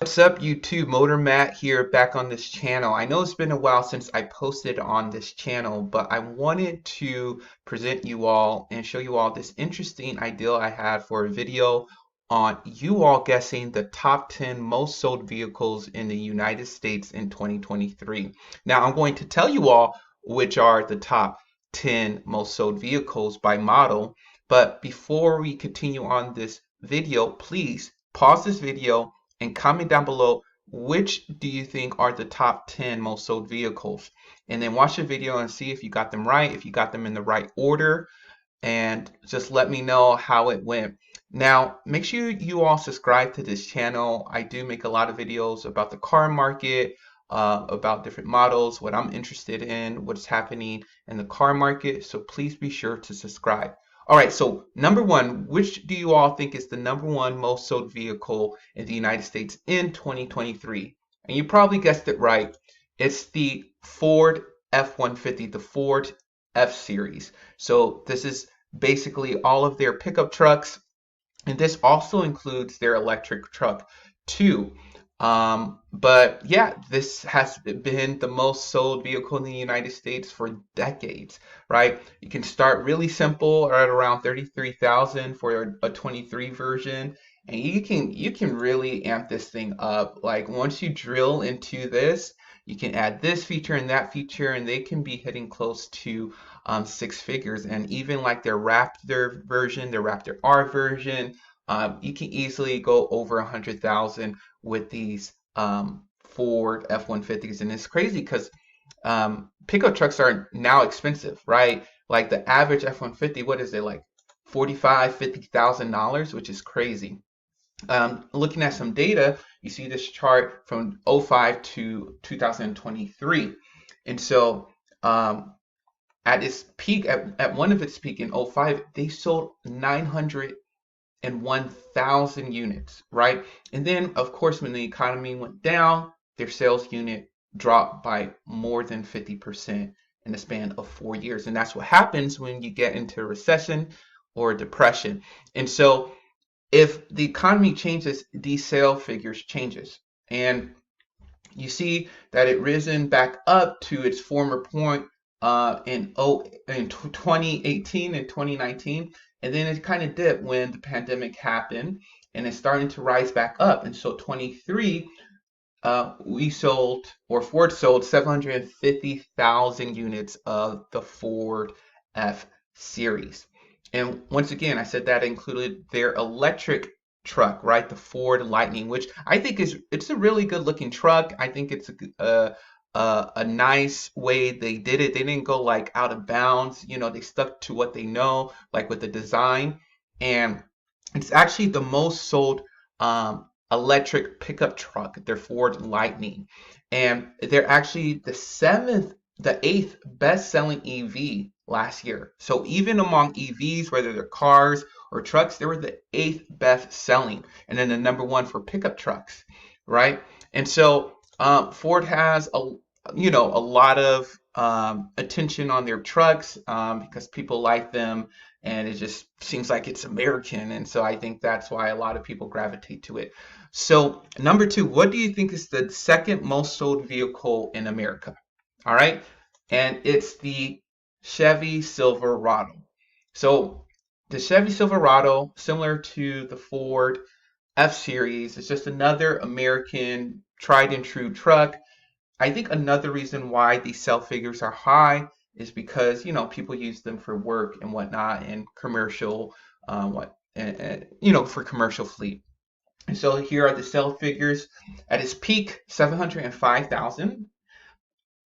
What's up, YouTube? Motor Matt here, back on this channel. I know it's been a while since I posted on this channel, but I wanted to present you all and show you all this interesting idea I had for a video on you all guessing the top 10 most sold vehicles in the United States in 2023. Now, I'm going to tell you all which are the top 10 most sold vehicles by model, but before we continue on this video, please pause this video and comment down below which do you think are the top 10 most sold vehicles, and then watch the video and see if you got them right, if you got them in the right order, and just let me know how it went. Now, make sure you all subscribe to this channel. I do make a lot of videos about the car market, about different models, what I'm interested in, what's happening in the car market. So please be sure to subscribe. All right, so number one, which do you all think is the number one most sold vehicle in the United States in 2023? And you probably guessed it right. It's the Ford F-150, the Ford F-Series. So this is basically all of their pickup trucks, and this also includes their electric truck too. But yeah, this has been the most sold vehicle in the United States for decades, right? You can start really simple at around 33,000 for a 23 version, and you can really amp this thing up. Like once you drill into this, you can add this feature and that feature, and they can be hitting close to six figures. And even like their Raptor version, their Raptor R version, you can easily go over 100,000 with these Ford F-150s. And it's crazy because pickup trucks are now expensive, right? Like the average F-150, what is it, like $50,000, which is crazy. Looking at some data, you see this chart from '05 to 2023. And so at its peak, at one of its peak in '05, they sold 901,000 units, right? And then, of course, when the economy went down, their sales unit dropped by more than 50% in the span of 4 years. And that's what happens when you get into a recession or a depression. And so if the economy changes, these sale figures changes. And you see that it risen back up to its former point in 2018 and 2019, and then it kind of dipped when the pandemic happened, and it's starting to rise back up. And so 23, we sold, or Ford sold 750,000 units of the Ford F Series. And once again, I said that included their electric truck, right? The Ford Lightning, which I think it's a really good looking truck. I think it's a nice way they did it. They didn't go like out of bounds. They stuck to what they know, like with the design. And it's actually the most sold electric pickup truck, their Ford Lightning. And they're actually the eighth best-selling EV last year. So even among EVs, whether they're cars or trucks, they were the eighth best-selling, and then the number one for pickup trucks, right? And so Ford has a lot of attention on their trucks because people like them, and it just seems like it's American, and so I think that's why a lot of people gravitate to it. So number two, what do you think is the second most sold vehicle in America? All right, and it's the Chevy Silverado. So the Chevy Silverado, similar to the Ford F-Series, is just another American tried and true truck. I think another reason why these sell figures are high is because people use them for work and whatnot, and commercial for commercial fleet. And so here are the sell figures. At its peak, 705,000,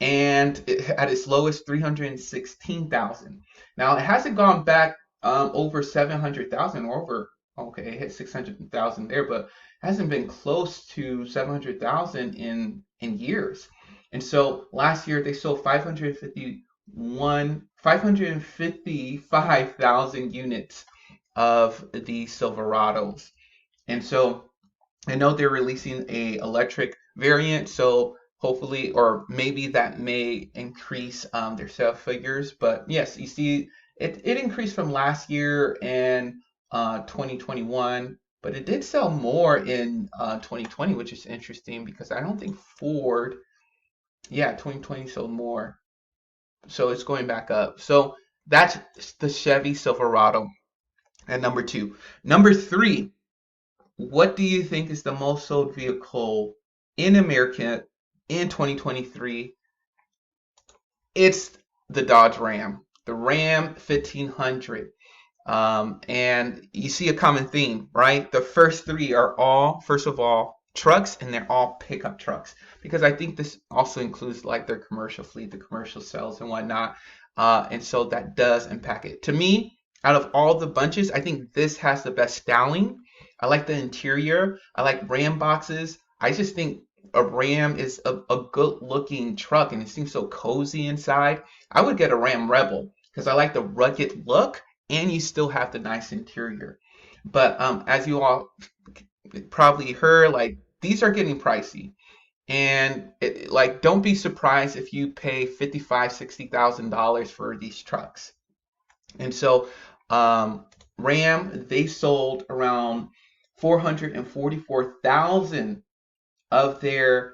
and at its lowest, 316,000. Now it hasn't gone back over 700,000 or over. Okay, it hit 600,000 there, but hasn't been close to 700,000 in years. And so last year they sold 555,000 units of the Silverados. And so I know they're releasing a electric variant, so hopefully, or maybe that may increase their sales figures. But yes, you see it increased from last year and 2021, but it did sell more in 2020, which is interesting because I don't think Ford, yeah, 2020 sold more. So it's going back up. So that's the Chevy Silverado at number two. Number three, what do you think is the most sold vehicle in America in 2023? It's the Dodge Ram, the Ram 1500. And you see a common theme, right? The first three are all, first of all, trucks, and they're all pickup trucks. Because I think this also includes like their commercial fleet, the commercial sales and whatnot. And so that does impact it. To me, out of all the bunches, I think this has the best styling. I like the interior. I like Ram boxes. I just think a Ram is a good looking truck and it seems so cozy inside. I would get a Ram Rebel because I like the rugged look and you still have the nice interior. But as you all probably heard, like these are getting pricey, and like don't be surprised if you pay $55,000-$60,000 for these trucks. And so Ram, they sold around 444,000 of their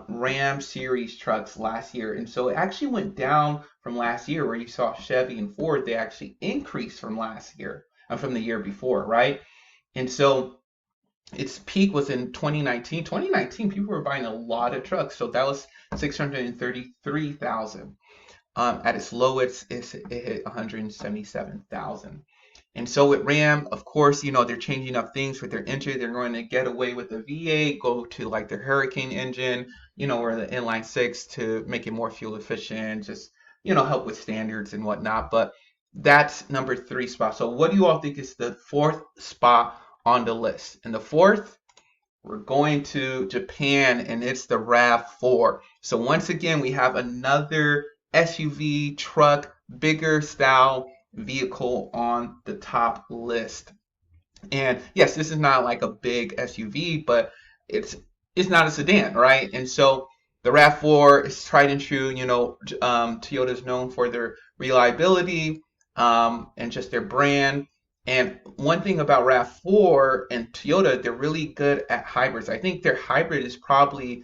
Ram series trucks last year. And so it actually went down from last year where you saw Chevy and Ford, they actually increased from last year and from the year before, right? And so its peak was in 2019. 2019, people were buying a lot of trucks. So that was 633,000. At its lowest, it hit 177,000. And so with Ram, of course, they're changing up things with their engine. They're going to get away with the V8, go to like their Hurricane engine, or the inline six to make it more fuel efficient, just, help with standards and whatnot. But that's number three spot. So what do you all think is the fourth spot on the list? And the fourth, we're going to Japan, and it's the RAV4. So once again, we have another SUV truck, bigger style vehicle on the top list. And yes, this is not like a big SUV, but it's not a sedan, right? And so the RAV4 is tried and true. Toyota is known for their reliability and just their brand. And one thing about RAV4 and Toyota, they're really good at hybrids. I think their hybrid is probably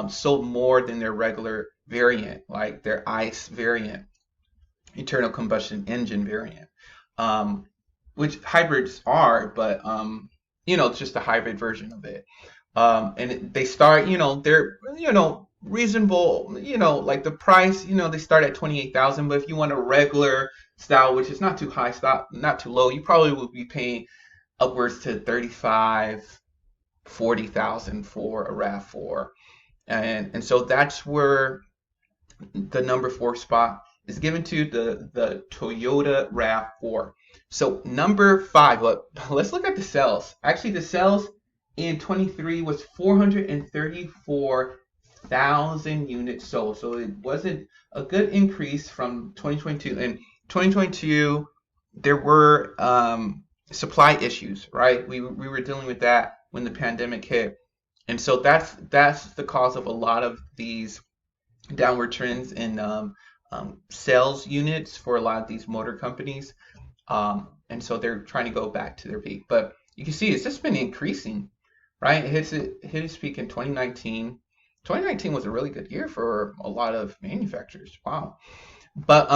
sold more than their regular variant, like their ICE variant, internal combustion engine variant, which hybrids are, but it's just a hybrid version of it. And they start, they're reasonable, like the price, they start at 28,000. But if you want a regular style, which is not too high, not too low, you probably would be paying upwards to 35, 40,000 for a RAV4. And so that's where the number four spot is given to the Toyota RAV4. So number five, let's look at the sales. Actually, the sales in 23 was 434,000 units sold. So it wasn't a good increase from 2022. In 2022, there were supply issues, right? We were dealing with that when the pandemic hit. And so that's the cause of a lot of these downward trends in sales units for a lot of these motor companies. And so they're trying to go back to their peak. But you can see it's just been increasing, right? It hit its peak in 2019. 2019 was a really good year for a lot of manufacturers. Wow. But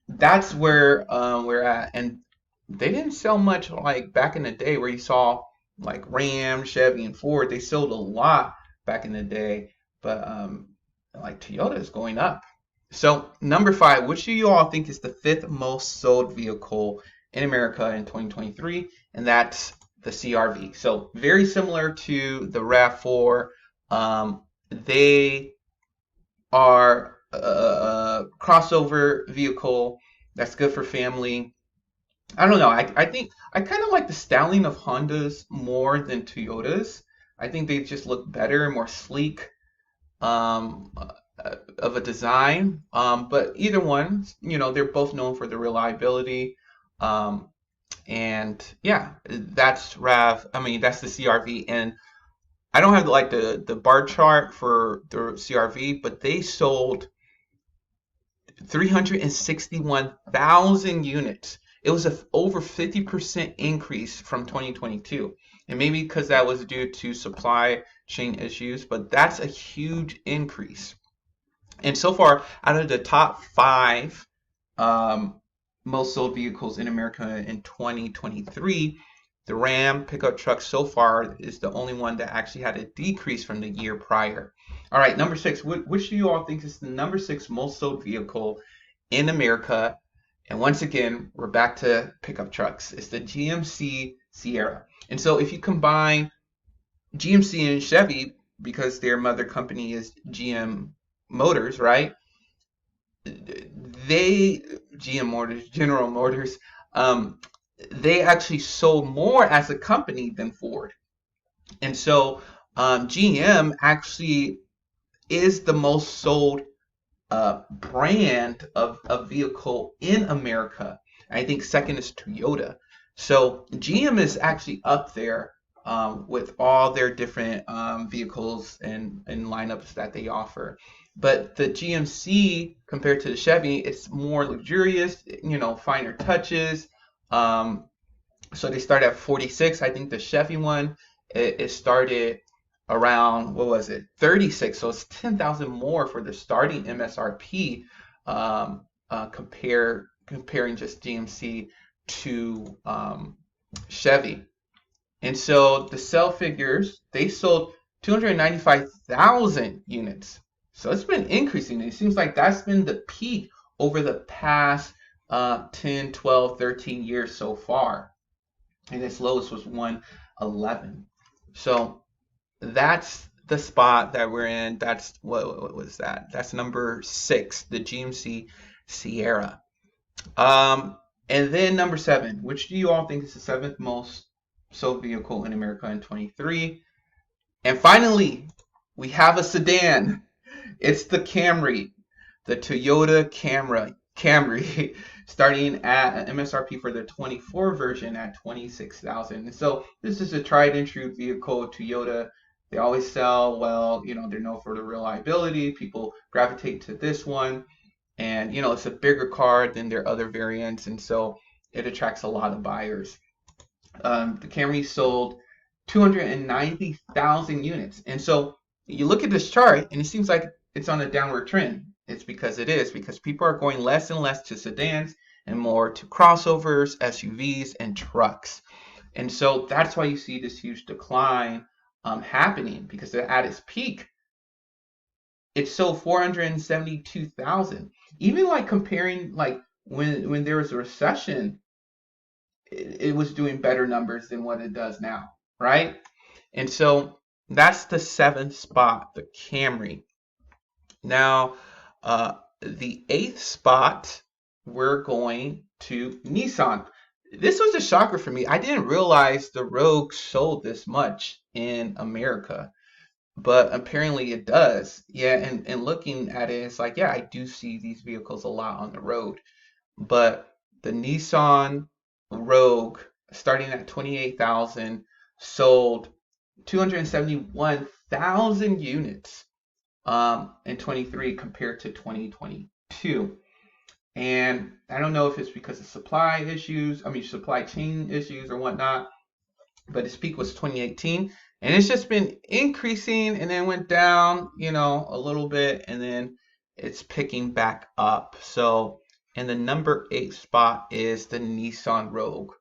that's where we're at. And they didn't sell much like back in the day where you saw like Ram, Chevy, and Ford. They sold a lot back in the day. But like Toyota is going up. So number five, which do you all think is the fifth most sold vehicle in America in 2023? And that's the CRV. So very similar to the RAV4. They are a crossover vehicle that's good for family. I don't know. I think I kind of like the styling of Hondas more than Toyotas. I think they just look better, more sleek. Of a design. But either one, they're both known for the reliability. And yeah, that's that's the CRV. And I don't have like the bar chart for the CRV, but they sold 361,000 units. it was a over 50% increase from 2022. And maybe because that was due to supply chain issues, but that's a huge increase. And so far, out of the top five um, most sold vehicles in America in 2023, the Ram pickup truck so far is the only one that actually had a decrease from the year prior. All right, number six. Which do you all think is the number six most sold vehicle in America? And once again, we're back to pickup trucks. It's the GMC Sierra. And so if you combine GMC and Chevy, because their mother company is GM Motors, right? They GM Motors, General Motors, um, they actually sold more as a company than Ford, and so GM actually is the most sold brand of vehicle in America. I think second is Toyota. So GM is actually up there with all their different vehicles and lineups that they offer. But the GMC compared to the Chevy, it's more luxurious, finer touches. Um, so they start at 46. I think the Chevy one, it started around, what was it, 36. So it's 10,000 more for the starting MSRP, comparing just GMC to Chevy. And so the sell figures, they sold 295,000 units. So it's been increasing. It seems like that's been the peak over the past 10, 12, 13 years so far. And its lowest was 111. So that's the spot that we're in. That's what was that? That's number six, the GMC Sierra. And then number seven, which do you all think is the seventh most sold vehicle in America in 23? And finally, we have a sedan. It's the Camry, the Toyota Camry, starting at an MSRP for the 24 version at 26,000. And so this is a tried and true vehicle. Toyota, they always sell well. They're known for the reliability. People gravitate to this one, and it's a bigger car than their other variants, and so it attracts a lot of buyers. The Camry sold 290,000 units, and so you look at this chart, and it seems like it's on a downward trend. It's because it is, because people are going less and less to sedans and more to crossovers, SUVs, and trucks. And so that's why you see this huge decline happening, because at its peak, it sold 472,000. Even like comparing, like when there was a recession, it was doing better numbers than what it does now, right? And so that's the seventh spot, the Camry. Now, the eighth spot, we're going to Nissan. This was a shocker for me. I didn't realize the Rogue sold this much in America, but apparently it does. Yeah, and looking at it, it's like, yeah, I do see these vehicles a lot on the road. But the Nissan Rogue, starting at 28,000, sold 271,000 units in 23 compared to 2022. And I don't know if it's because of supply chain issues or whatnot, but its peak was 2018. And it's just been increasing and then went down, a little bit, and then it's picking back up. So, and the number 8 spot is the Nissan Rogue.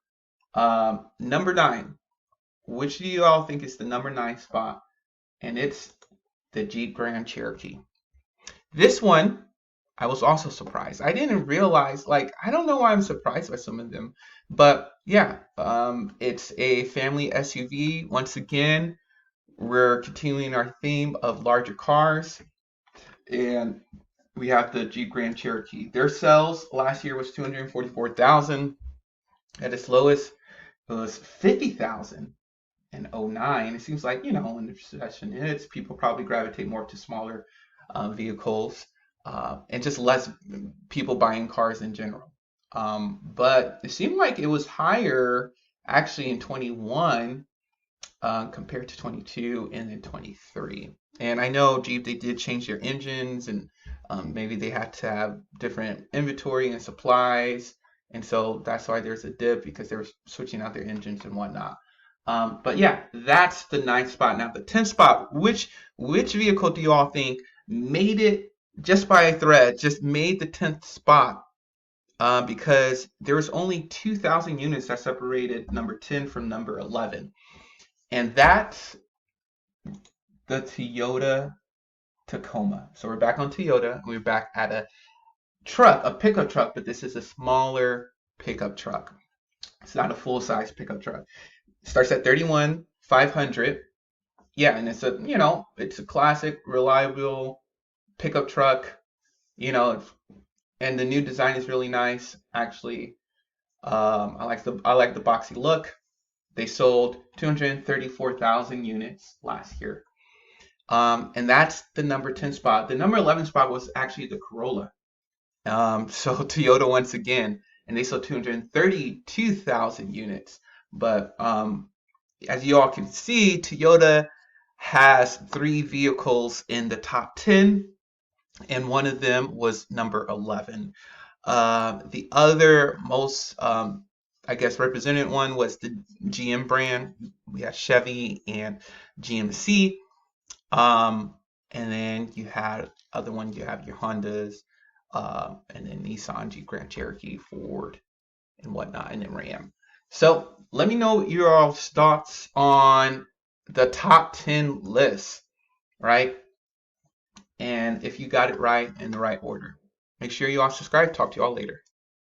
Number 9, which do you all think is the number 9 spot? And it's the Jeep Grand Cherokee. This one, I was also surprised. I didn't realize, I don't know why I'm surprised by some of them, but yeah, it's a family SUV. Once again, we're continuing our theme of larger cars, and we have the Jeep Grand Cherokee. Their sales last year was 244,000. At its lowest, it was 50,000 in 2009. It seems like, when the recession hits, people probably gravitate more to smaller vehicles, and just less people buying cars in general. But it seemed like it was higher actually in 21 compared to 22 and then 23. And I know Jeep, they did change their engines, and maybe they had to have different inventory and supplies. And so that's why there's a dip, because they were switching out their engines and whatnot. But yeah, that's the 9th spot. Now the 10th spot, which vehicle do you all think made it just by a thread, just made the 10th spot? Because there was only 2,000 units that separated number 10 from number 11. And that's the Toyota Tacoma. So we're back on Toyota. We're back at a truck, a pickup truck, but this is a smaller pickup truck. It's not a full-size pickup truck. It starts at 31,500. Yeah, and it's a, it's a classic, reliable pickup truck. And the new design is really nice. Actually, I like the boxy look. They sold 234,000 units last year. And that's the number 10 spot. The number 11 spot was actually the Corolla. So Toyota once again, and they sold 232,000 units. But as you all can see, Toyota has 3 vehicles in the top 10, and one of them was number 11. The other most, I guess, represented one was the GM brand. We had Chevy and GMC. And then you had other ones. You have your Hondas, and then Nissan, Jeep Grand Cherokee, Ford, and whatnot, and then Ram. So let me know your all's thoughts on the top 10 list, right? And if you got it right in the right order. Make sure you all subscribe. Talk to you all later.